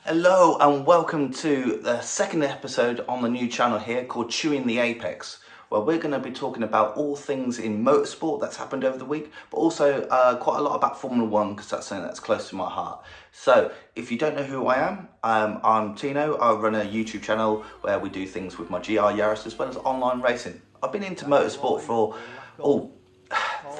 Hello and welcome to the second episode on the new channel here called Chewing the Apex, where we're going to be talking about all things in motorsport that's happened over the week, but also quite a lot about Formula 1 because that's something that's close to my heart. So if you don't know who I am, I'm Tino. I run a YouTube channel where we do things with my WRC as well as online racing. I've been into motorsport for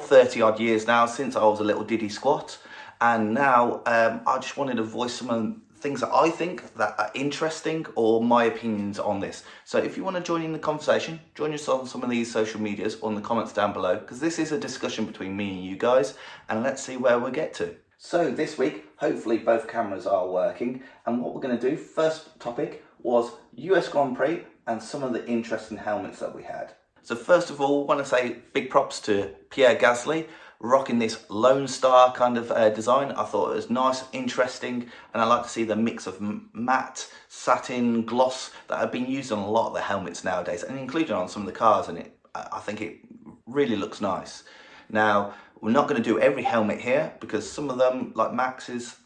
30 odd years now, since I was a little diddy squat, and now I just wanted to voice some of things that I think that are interesting or my opinions on this. So if you want to join in the conversation, join us on some of these social medias or in the comments down below, because this is a discussion between me and you guys, and let's see where we get to. So this week, hopefully both cameras are working, and what we're going to do, first topic was US Grand Prix and some of the interesting helmets that we had. So first of all, I want to say big props to Pierre Gasly, rocking this Lone Star kind of design. I thought it was nice, interesting, and I like to see the mix of matte, satin, gloss that have been used on a lot of the helmets nowadays, and including on some of the cars, and I think it really looks nice. Now, we're not going to do every helmet here because some of them, like Max's,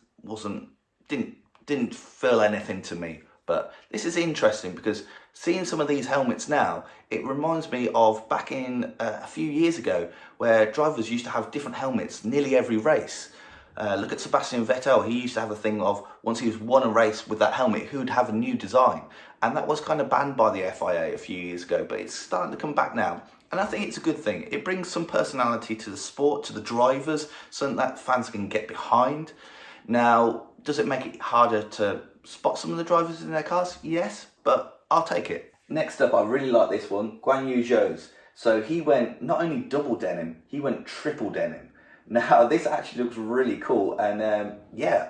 didn't feel anything to me. But this is interesting because seeing some of these helmets now, it reminds me of back in a few years ago where drivers used to have different helmets nearly every race. Look at Sebastian Vettel. He used to have a thing of once he won a race with that helmet, he would have a new design. And that was kind of banned by the FIA a few years ago, but it's starting to come back now. And I think it's a good thing. It brings some personality to the sport, to the drivers, something that fans can get behind. Now, does it make it harder to spot some of the drivers in their cars? Yes, but I'll take it. Next up, I really like this one, Guan Yu Zhou's. So he went not only double denim, he went triple denim. Now this actually looks really cool, and yeah,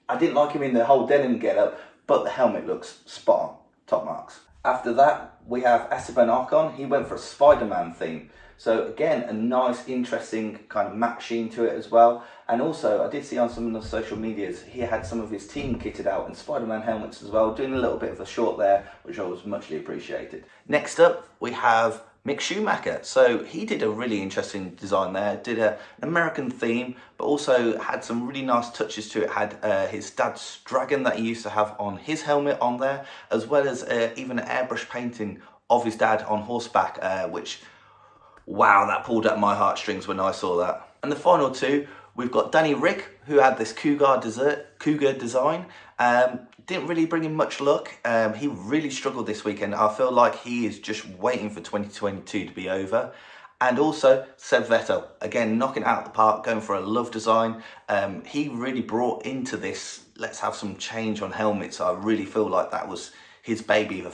I didn't like him in the whole denim getup, but the helmet looks spot on, top marks. After that, we have Esteban Ocon. He went for a Spider-Man theme. So again, a nice, interesting kind of matte sheen to it as well. And also, I did see on some of the social medias, he had some of his team kitted out in Spider-Man helmets as well, doing a little bit of a short there, which I was muchly appreciated. Next up, we have Mick Schumacher. So he did a really interesting design there, did an American theme, but also had some really nice touches to it. Had his dad's dragon that he used to have on his helmet on there, as well as even an airbrush painting of his dad on horseback, which, wow, that pulled at my heartstrings when I saw that. And the final two, we've got Danny Rick, who had this Cougar design. Didn't really bring him much luck. He really struggled this weekend. I feel like he is just waiting for 2022 to be over. And also Seb Vettel, again, knocking it out of the park, going for a Love design. He really brought into this, let's have some change on helmets. I really feel like that was his baby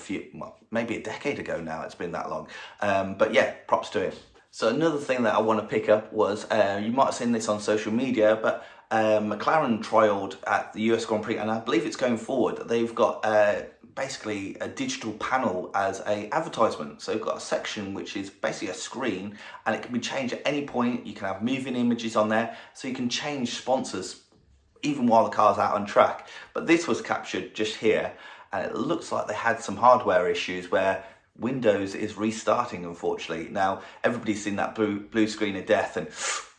maybe a decade ago now. It's been that long. But yeah, props to him. So another thing that I want to pick up was, you might have seen this on social media, but McLaren trialled at the US Grand Prix, and I believe it's going forward. They've got basically a digital panel as a advertisement. So you've got a section which is basically a screen, and it can be changed at any point. You can have moving images on there, so you can change sponsors even while the car's out on track. But this was captured just here, and it looks like they had some hardware issues where Windows is restarting, unfortunately. Now, everybody's seen that blue screen of death, and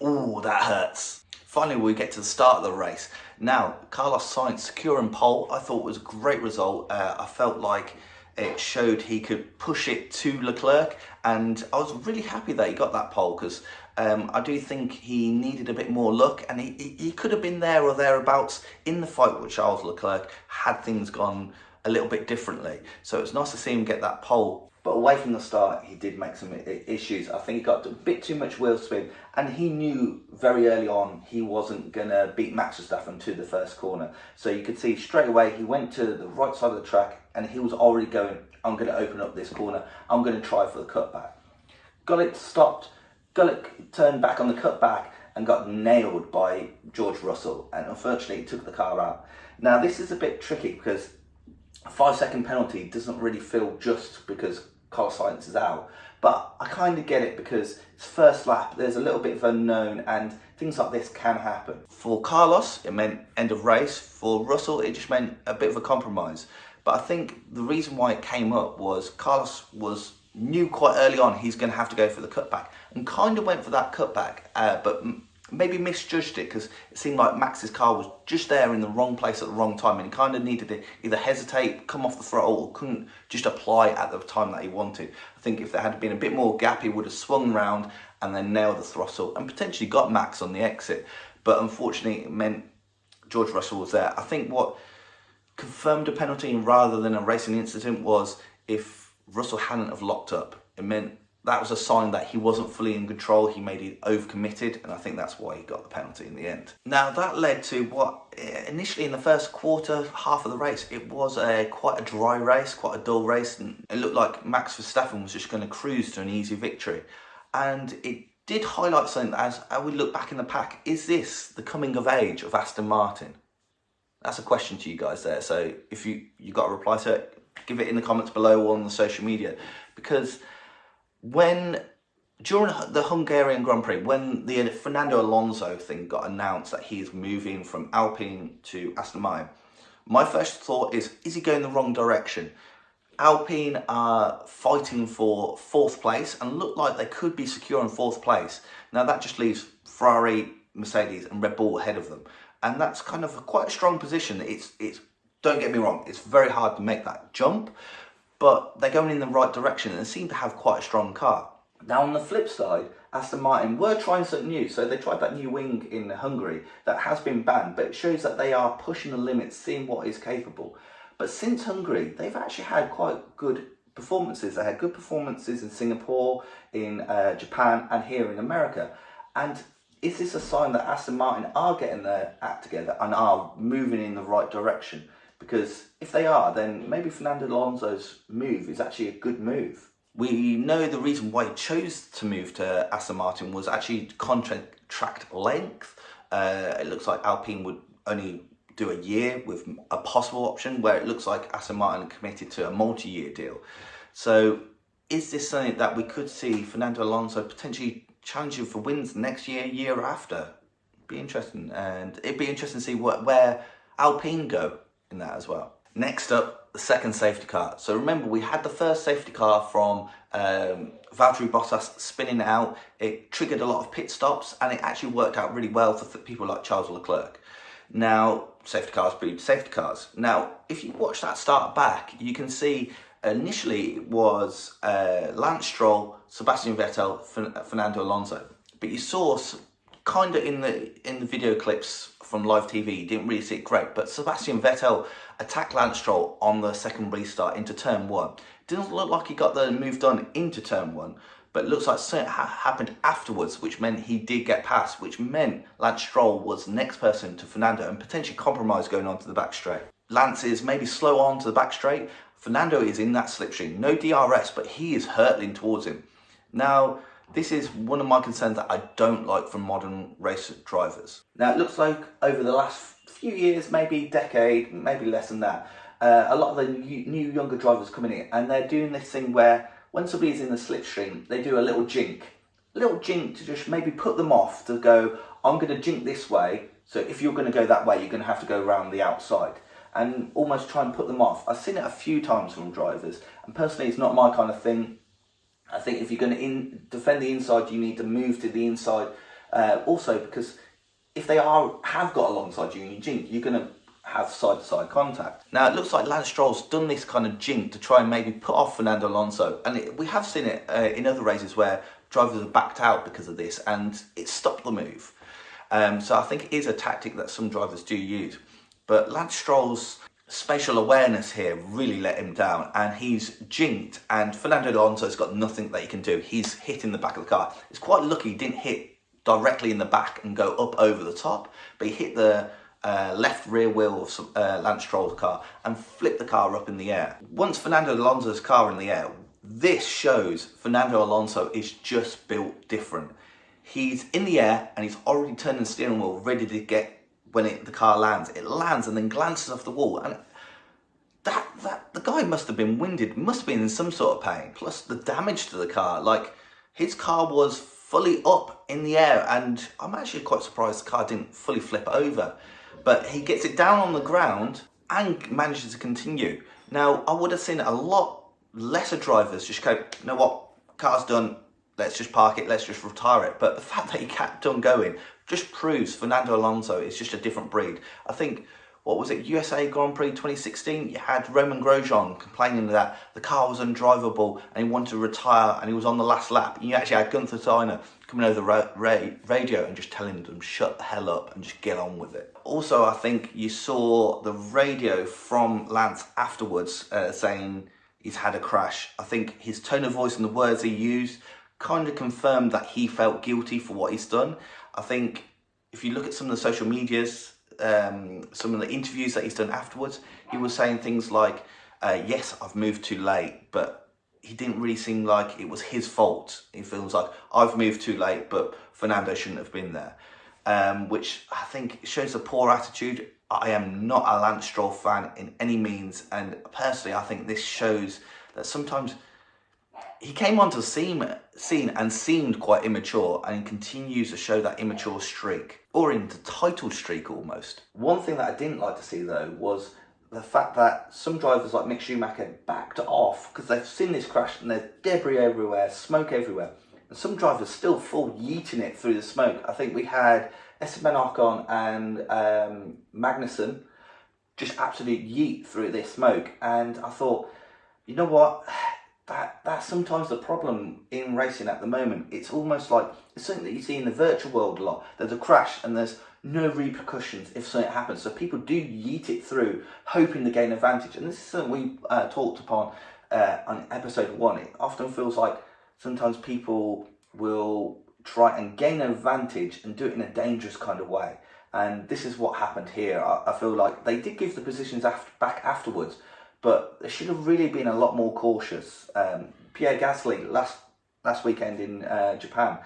ooh, that hurts. Finally, we get to the start of the race. Now, Carlos Sainz securing pole, I thought was a great result. I felt like it showed he could push it to Leclerc, and I was really happy that he got that pole, because I do think he needed a bit more luck, and he could have been there or thereabouts in the fight with Charles Leclerc had things gone a little bit differently. So it's nice to see him get that pole. But away from the start, he did make some issues. I think he got a bit too much wheel spin, and he knew very early on he wasn't going to beat Max Verstappen to the first corner. So you could see straight away he went to the right side of the track, and he was already going, I'm going to open up this corner, I'm going to try for the cutback. Got it stopped, got it turned back on the cutback, and got nailed by George Russell, and unfortunately he took the car out. Now this is a bit tricky because a 5-second penalty doesn't really feel just because Carlos Sainz is out, but I kind of get it because it's first lap, there's a little bit of unknown, and things like this can happen. For Carlos, it meant end of race. For Russell, it just meant a bit of a compromise. But I think the reason why it came up was Carlos knew quite early on he's going to have to go for the cutback, and kind of went for that cutback, but maybe misjudged it, because it seemed like Max's car was just there in the wrong place at the wrong time, and he kind of needed to either hesitate, come off the throttle, or couldn't just apply at the time that he wanted. I think if there had been a bit more gap, he would have swung round and then nailed the throttle and potentially got Max on the exit. But unfortunately, it meant George Russell was there. I think what confirmed a penalty rather than a racing incident was if Russell hadn't have locked up, it meant that was a sign that he wasn't fully in control. He made it overcommitted, and I think that's why he got the penalty in the end. Now that led to what initially in the first quarter, half of the race, it was quite a dry race, quite a dull race, and it looked like Max Verstappen was just going to cruise to an easy victory. And it did highlight something as we look back in the pack. Is this the coming of age of Aston Martin? That's a question to you guys there. So if you got a reply to it, give it in the comments below or on the social media, because during the Hungarian Grand Prix, when the Fernando Alonso thing got announced that he is moving from Alpine to Aston Martin, my first thought is he going the wrong direction? Alpine are fighting for 4th place and look like they could be secure in 4th place. Now that just leaves Ferrari, Mercedes and Red Bull ahead of them. And that's kind of quite a strong position. It's don't get me wrong, it's very hard to make that jump, but they're going in the right direction and they seem to have quite a strong car. Now on the flip side, Aston Martin were trying something new. So they tried that new wing in Hungary that has been banned, but it shows that they are pushing the limits, seeing what is capable. But since Hungary, they've actually had quite good performances. They had good performances in Singapore, in Japan and here in America. And is this a sign that Aston Martin are getting their act together and are moving in the right direction? Because if they are, then maybe Fernando Alonso's move is actually a good move. We know the reason why he chose to move to Aston Martin was actually contract length. It looks like Alpine would only do a year with a possible option, where it looks like Aston Martin committed to a multi-year deal. So is this something that we could see Fernando Alonso potentially challenging for wins next year, year after? Be interesting, and it'd be interesting to see where Alpine go in that as well. Next up, the second safety car. So remember, we had the first safety car from Valtteri Bottas spinning out. It triggered a lot of pit stops, and it actually worked out really well for people like Charles Leclerc. Now, safety cars breed safety cars. Now, if you watch that start back, you can see initially it was Lance Stroll, Sebastian Vettel, Fernando Alonso. But you saw kind of in the video clips from live TV, you didn't really see it great, but Sebastian Vettel attacked Lance Stroll on the second restart into turn 1. Didn't look like he got the move done into turn 1, but it looks like something happened afterwards, which meant he did get past, which meant Lance Stroll was the next person to Fernando and potentially compromised going on to the back straight. Lance is maybe slow on to the back straight. Fernando is in that slipstream. No DRS, but he is hurtling towards him. Now, this is one of my concerns that I don't like from modern race drivers. Now, it looks like over the last few years, maybe decade, maybe less than that, a lot of the new younger drivers coming in, and they're doing this thing where when somebody's in the slipstream, they do a little jink. A little jink to just maybe put them off, to go, I'm going to jink this way, so if you're going to go that way, you're going to have to go around the outside. And almost try and put them off. I've seen it a few times from drivers, and personally it's not my kind of thing. I think if you're going to defend the inside, you need to move to the inside. Also, because if they have got alongside you and you jink, you're going to have side-to-side contact. Now, it looks like Lance Stroll's done this kind of jink to try and maybe put off Fernando Alonso. And we have seen it in other races where drivers have backed out because of this, and it stopped the move. So I think it is a tactic that some drivers do use. But Lance Stroll's spatial awareness here really let him down, and he's jinked, and Fernando Alonso's got nothing that he can do. He's hit in the back of the car. It's quite lucky he didn't hit directly in the back and go up over the top, but he hit the left rear wheel of Lance Stroll's car and flipped the car up in the air. Once Fernando Alonso's car in the air, this shows Fernando Alonso is just built different. He's in the air and he's already turning the steering wheel ready to get. When the car lands, it lands and then glances off the wall, and the guy must have been winded, must have been in some sort of pain. Plus the damage to the car, like his car was fully up in the air, and I'm actually quite surprised the car didn't fully flip over. But he gets it down on the ground and manages to continue. Now, I would have seen a lot lesser drivers just go, you know what, car's done, let's just park it, let's just retire it. But the fact that he kept on going just proves Fernando Alonso is just a different breed. I think, what was it, USA Grand Prix 2016? You had Roman Grosjean complaining that the car was undrivable and he wanted to retire and he was on the last lap. And you actually had Gunther Steiner coming over the radio and just telling them, shut the hell up and just get on with it. Also, I think you saw the radio from Lance afterwards saying he's had a crash. I think his tone of voice and the words he used kind of confirmed that he felt guilty for what he's done. I think if you look at some of the social medias, some of the interviews that he's done afterwards, he was saying things like, yes, I've moved too late, but he didn't really seem like it was his fault. He feels like, I've moved too late, but Fernando shouldn't have been there, which I think shows a poor attitude. I am not a Lance Stroll fan in any means, and personally I think this shows that sometimes he came onto the scene and seemed quite immature, and he continues to show that immature streak, or in the title streak almost. One thing that I didn't like to see though was the fact that some drivers like Mick Schumacher backed off because they've seen this crash and there's debris everywhere, smoke everywhere, and some drivers still full yeeting it through the smoke. I think we had Esteban Ocon and Magnussen just absolute yeet through this smoke, and I thought, you know what? That's sometimes the problem in racing at the moment. It's almost like it's something that you see in the virtual world a lot. There's a crash and there's no repercussions if something happens. So people do yeet it through, hoping to gain advantage. And this is something we talked upon on episode 1. It often feels like sometimes people will try and gain advantage and do it in a dangerous kind of way. And this is what happened here. I feel like they did give the positions back afterwards, but they should have really been a lot more cautious. Pierre Gasly last weekend in Japan,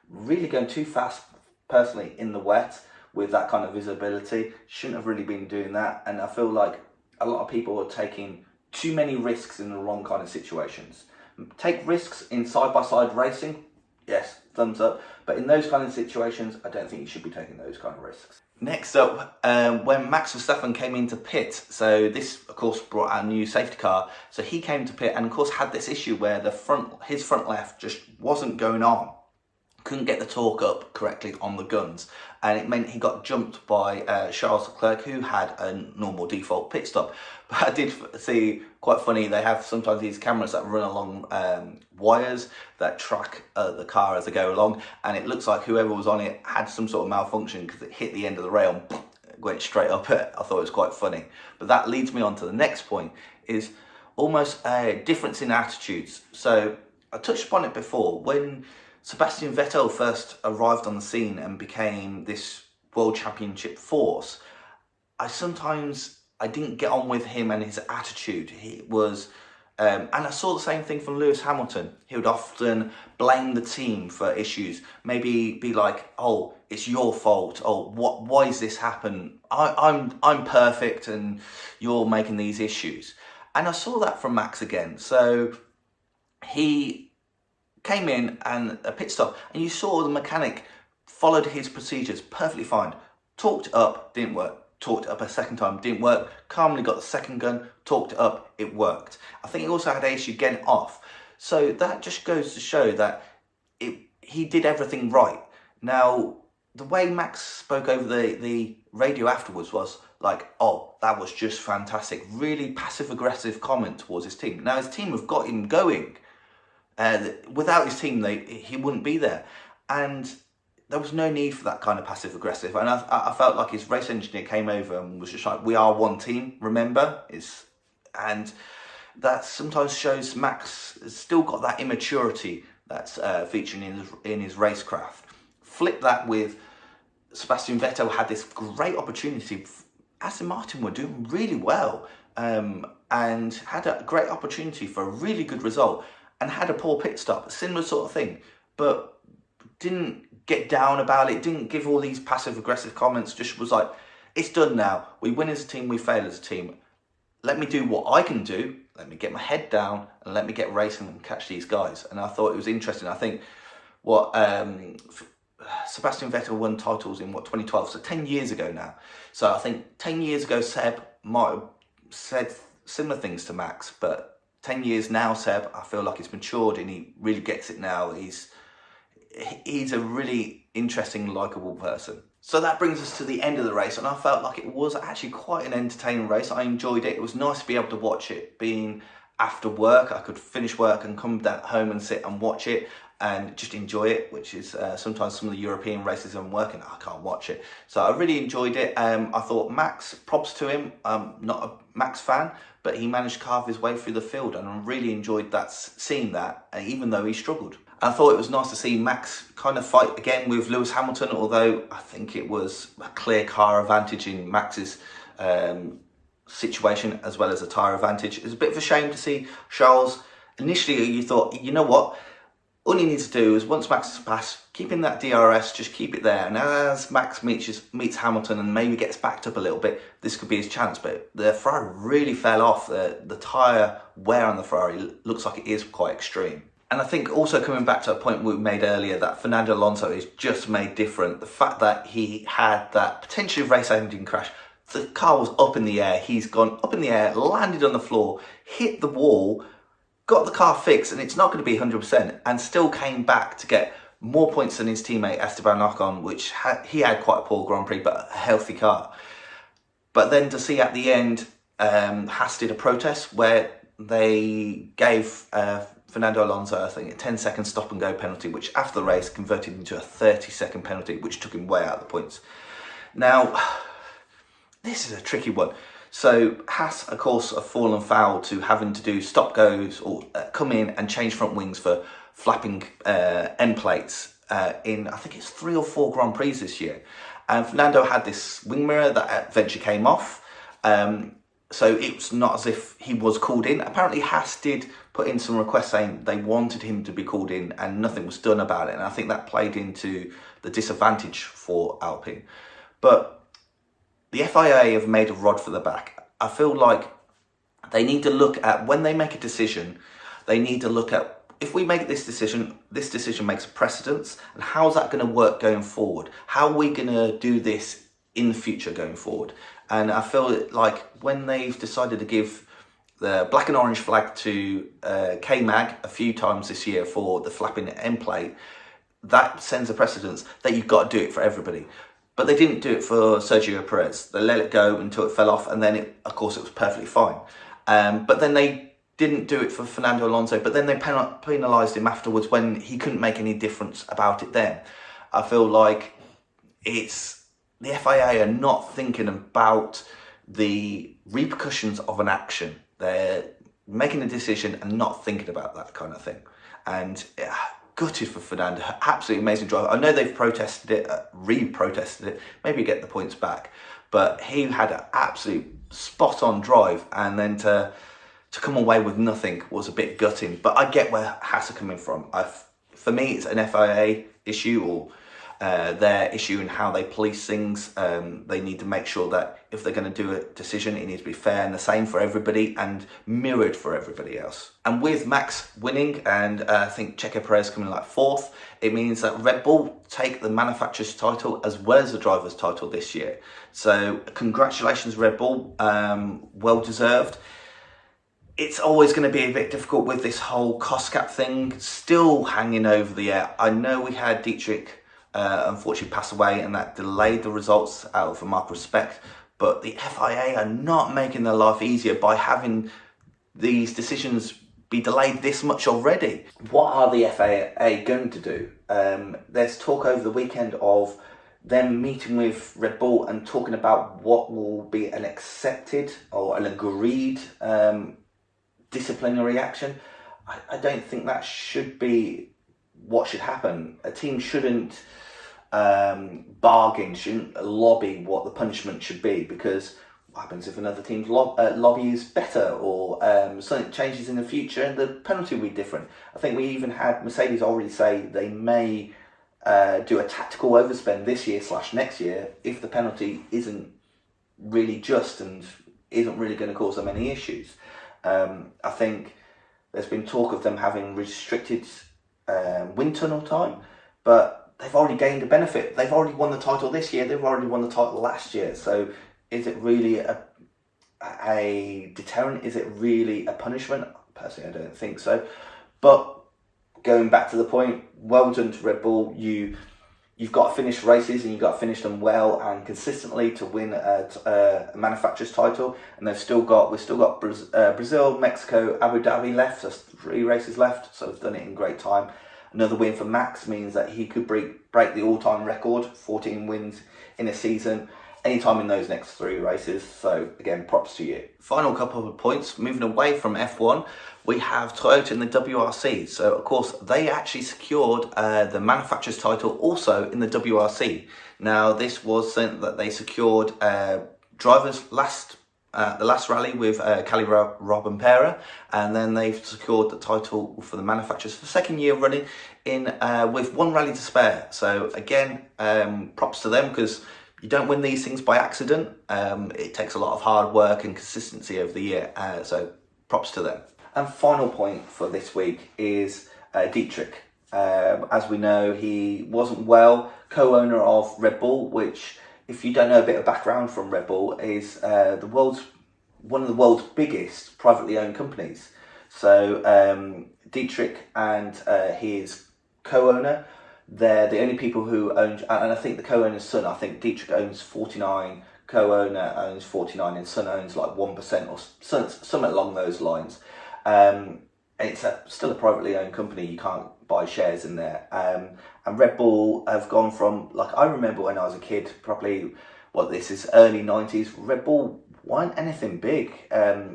really going too fast personally in the wet with that kind of visibility. Shouldn't have really been doing that. And I feel like a lot of people are taking too many risks in the wrong kind of situations. Take risks in side-by-side racing, yes, thumbs up. But in those kind of situations, I don't think you should be taking those kind of risks. Next up, when Max Verstappen came into pit, so this of course brought out a new safety car, so he came to pit and of course had this issue where his front left just wasn't going on, couldn't get the torque up correctly on the guns, and it meant he got jumped by Charles Leclerc, who had a normal default pit stop. But I did see, quite funny, they have sometimes these cameras that run along wires that track the car as they go along, and it looks like whoever was on it had some sort of malfunction because it hit the end of the rail and went straight up it. I thought it was quite funny. But that leads me on to the next point, is almost a difference in attitudes. So I touched upon it before, when Sebastian Vettel first arrived on the scene and became this World Championship force, I didn't get on with him and his attitude. He was, and I saw the same thing from Lewis Hamilton. He would often blame the team for issues. Maybe be like, "Oh, it's your fault. Oh, why has this happened? I'm perfect, and you're making these issues." And I saw that from Max again. So he came in and a pit stop, and you saw the mechanic followed his procedures perfectly fine. Torqued up, didn't work. Torqued it up a second time, didn't work. Calmly got the second gun, torqued it up, it worked. I think he also had an issue getting off. So that just goes to show that he did everything right. Now, the way Max spoke over the radio afterwards was like, "Oh, that was just fantastic." Really passive-aggressive comment towards his team. Now, his team have got him going. Without his team, he wouldn't be there. And there was no need for that kind of passive-aggressive. And I felt like his race engineer came over and was just like, "We are one team, remember?" And that sometimes shows Max has still got that immaturity that's featuring in his racecraft. Flip that with Sebastian Vettel had this great opportunity. Aston Martin were doing really well and had a great opportunity for a really good result and had a poor pit stop, a similar sort of thing, but didn't get down about it, didn't give all these passive-aggressive comments, just was like, "It's done now. We win as a team, we fail as a team. Let me do what I can do, let me get my head down, and let me get racing and catch these guys." And I thought it was interesting. I think what Sebastian Vettel won titles in 2012, so 10 years ago now. So I think 10 years ago Seb might have said similar things to Max, but 10 years now Seb, I feel like he's matured and he really gets it now. He's he's a really interesting, likeable person. So that brings us to the end of the race, and I felt like it was actually quite an entertaining race. I enjoyed it. It was nice to be able to watch it being after work. I could finish work and come back home and sit and watch it and just enjoy it, which is sometimes some of the European races I'm working, I can't watch it. So I really enjoyed it. I thought Max, props to him. I'm not a Max fan, but he managed to carve his way through the field, and I really enjoyed that, seeing that, even though he struggled. I thought it was nice to see Max kind of fight again with Lewis Hamilton, although I think it was a clear car advantage in Max's situation as well as a tyre advantage. It was a bit of a shame to see Charles. Initially you thought, you know what, all you need to do is once Max has passed, keep in that DRS, just keep it there, and as Max meets Hamilton and maybe gets backed up a little bit, this could be his chance. But the Ferrari really fell off. The tyre wear on the Ferrari looks like it is quite extreme. And I think also coming back to a point we made earlier, that Fernando Alonso is just made different. The fact that he had that potentially race-ending crash, the car was up in the air, he's gone up in the air, landed on the floor, hit the wall, got the car fixed, and it's not going to be 100%, and still came back to get more points than his teammate Esteban Ocon, which he had quite a poor Grand Prix, but a healthy car. But then to see at the end, Haas did a protest where they gave Fernando Alonso, I think, a 10-second stop-and-go penalty, which after the race converted into a 30-second penalty, which took him way out of the points. Now, this is a tricky one. So Haas, of course, have fallen foul to having to do stop-goes or come in and change front wings for flapping end plates in, I think it's 3 or 4 Grand Prix this year. And Fernando had this wing mirror that eventually came off. So it's not as if he was called in. Apparently Haas did put in some requests saying they wanted him to be called in and nothing was done about it. And I think that played into the disadvantage for Alpine. But the FIA have made a rod for the back. I feel like they need to look at, when they make a decision, they need to look at, if we make this decision makes a precedence, and how's that going to work going forward? How are we going to do this in the future going forward? And I feel like when they've decided to give the black and orange flag to K-Mag a few times this year for the flapping end plate, that sends a precedence that you've got to do it for everybody. But they didn't do it for Sergio Perez. They let it go until it fell off, and then, of course, it was perfectly fine. But then they didn't do it for Fernando Alonso, but then they penalised him afterwards when he couldn't make any difference about it then. I feel like it's the FIA are not thinking about the repercussions of an action. They're making a decision and not thinking about that kind of thing. And gutted for Fernando, absolutely amazing driver. I know they've protested it, re-protested it, maybe get the points back, but he had an absolute spot-on drive, and then to come away with nothing was a bit gutting. But I get where Haas are coming from. For me, it's an FIA issue, or their issue in how they police things. They need to make sure that if they're going to do a decision, it needs to be fair and the same for everybody and mirrored for everybody else. And with Max winning and I think Checo Perez coming like 4th, it means that Red Bull take the manufacturer's title as well as the driver's title this year. So congratulations, Red Bull, well deserved. It's always going to be a bit difficult with this whole cost cap thing still hanging over the air. I know we had Dietrich unfortunately pass away, and that delayed the results out of a mark of respect, but the FIA are not making their life easier by having these decisions be delayed this much already. What are the FIA going to do? There's talk over the weekend of them meeting with Red Bull and talking about what will be an accepted or an agreed disciplinary action. I don't think that should be what should happen. A team shouldn't bargain, shouldn't lobby what the punishment should be, because what happens if another team's lobby is better, or something changes in the future and the penalty will be different. I think we even had Mercedes already say they may do a tactical overspend this year / next year if the penalty isn't really just and isn't really going to cause them any issues. I think there's been talk of them having restricted wind tunnel time, but they've already gained a benefit. They've already won the title this year, they've already won the title last year. So is it really a deterrent? Is it really a punishment? Personally, I don't think so. But going back to the point, well done to Red Bull. You've got to finish races and you've got to finish them well and consistently to win a manufacturer's title. And we've still got Brazil, Mexico, Abu Dhabi left. There's 3 races left, so they've done it in great time. Another win for Max means that he could break the all-time record, 14 wins in a season, anytime in those next 3 races. So again, props to you. Final couple of points, moving away from F1, we have Toyota in the WRC. So of course, they actually secured the manufacturer's title also in the WRC. Now this was something that they secured drivers the last rally with Cali Rovanpera, and then they've secured the title for the manufacturers for the 2nd year running in with 1 rally to spare. So again, props to them, because you don't win these things by accident. It takes a lot of hard work and consistency over the year, so props to them. And final point for this week is Dietrich. As we know, he wasn't well, co-owner of Red Bull, which, if you don't know a bit of background from Red Bull, is one of the world's biggest privately owned companies. So Dietrich and his co-owner, they're the only people who own, and I think the co-owner's son, I think Dietrich owns 49, co-owner owns 49, and son owns like 1% or something along those lines. And it's still a privately owned company, you can't buy shares in there. And Red Bull have gone from, like, I remember when I was a kid, probably, this is early 90s, Red Bull weren't anything big.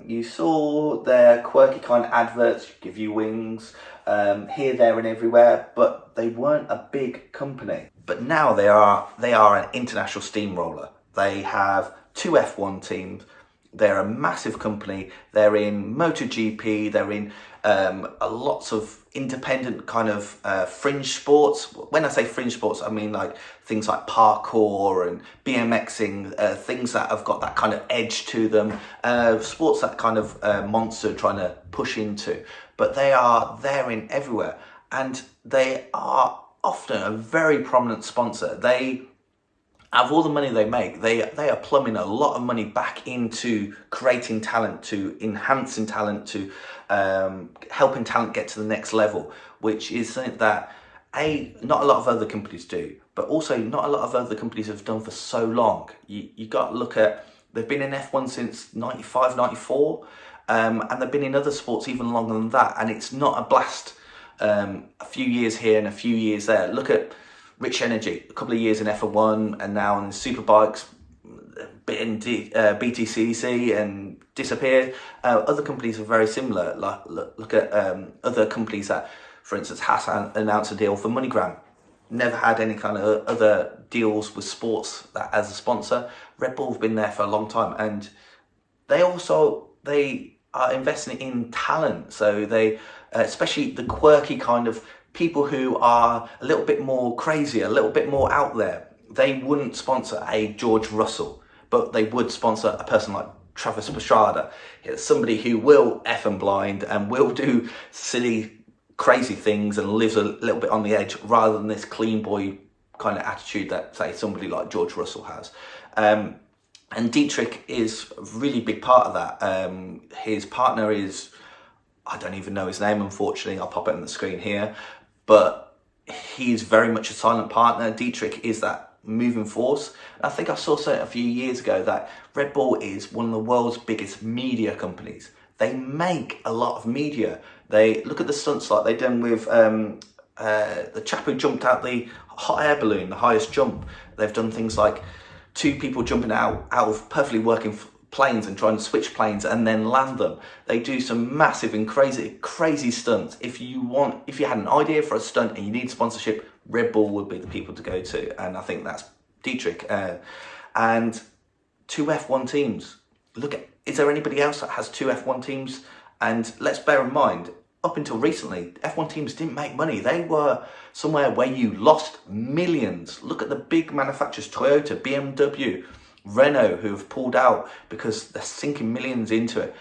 You saw their quirky kind of adverts, give you wings, here, there and everywhere, but they weren't a big company. But now they are an international steamroller. They have 2 F1 teams. They're a massive company. They're in MotoGP. They're in lots of independent kind of fringe sports. When I say fringe sports, I mean like things like parkour and BMXing, things that have got that kind of edge to them, sports that kind of Monster trying to push into. But they are there in everywhere, and they are often a very prominent sponsor. They, out of all the money they make, they are plumbing a lot of money back into creating talent, to enhancing talent, to helping talent get to the next level, which is something that not a lot of other companies do, but also not a lot of other companies have done for so long. You got to look at, they've been in F1 since 95, 94, and they've been in other sports even longer than that, and it's not a blast a few years here and a few years there. Look at Rich Energy, a couple of years in F1 and now in Superbikes, bit in BTCC and disappeared. Other companies are very similar. Like look at other companies that, for instance, Haas announced a deal for MoneyGram. Never had any kind of other deals with sports that as a sponsor. Red Bull have been there for a long time, and they are investing in talent. So they, especially the quirky kind of people who are a little bit more crazy, a little bit more out there. They wouldn't sponsor a George Russell, but they would sponsor a person like Travis Pastrana. It's somebody who will effing blind and will do silly, crazy things and lives a little bit on the edge, rather than this clean boy kind of attitude that, say, somebody like George Russell has. And Dietrich is a really big part of that. His partner is, I don't even know his name, unfortunately. I'll pop it on the screen here. But he's very much a silent partner. Dietrich is that moving force. I think I saw something a few years ago that Red Bull is one of the world's biggest media companies. They make a lot of media. They look at the stunts like they've done with the chap who jumped out the hot air balloon, the highest jump. They've done things like 2 people jumping out of perfectly working planes and trying to switch planes and then land them. They do some massive and crazy stunts. If you had an idea for a stunt and you need sponsorship, Red Bull would be the people to go to, and I think that's Dietrich. And 2 F1 teams. Is there anybody else that has 2 F1 teams? And let's bear in mind, up until recently, F1 teams didn't make money. They were somewhere where you lost millions. Look at the big manufacturers, Toyota, BMW, Renault, who have pulled out because they're sinking millions into it.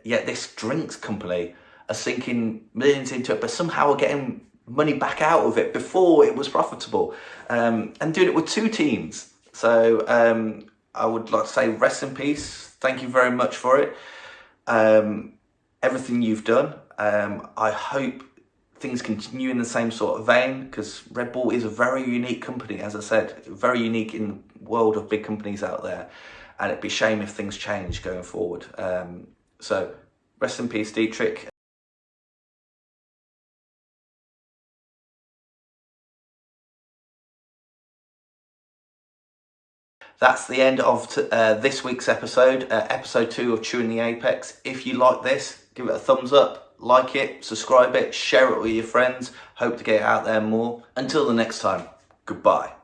Yet this drinks company are sinking millions into it, but somehow are getting money back out of it before it was profitable, and doing it with 2 teams. So I would like to say rest in peace. Thank you very much for it. Everything you've done. I hope things continue in the same sort of vein, because Red Bull is a very unique company, as I said, very unique in the world of big companies out there, and it'd be a shame if things change going forward. So rest in peace, Dietrich. That's the end of this week's episode, episode 2 of Chewing the Apex. If you like this, give it a thumbs up, like it, subscribe it, share it with your friends. Hope to get it out there more. Until the next time, goodbye.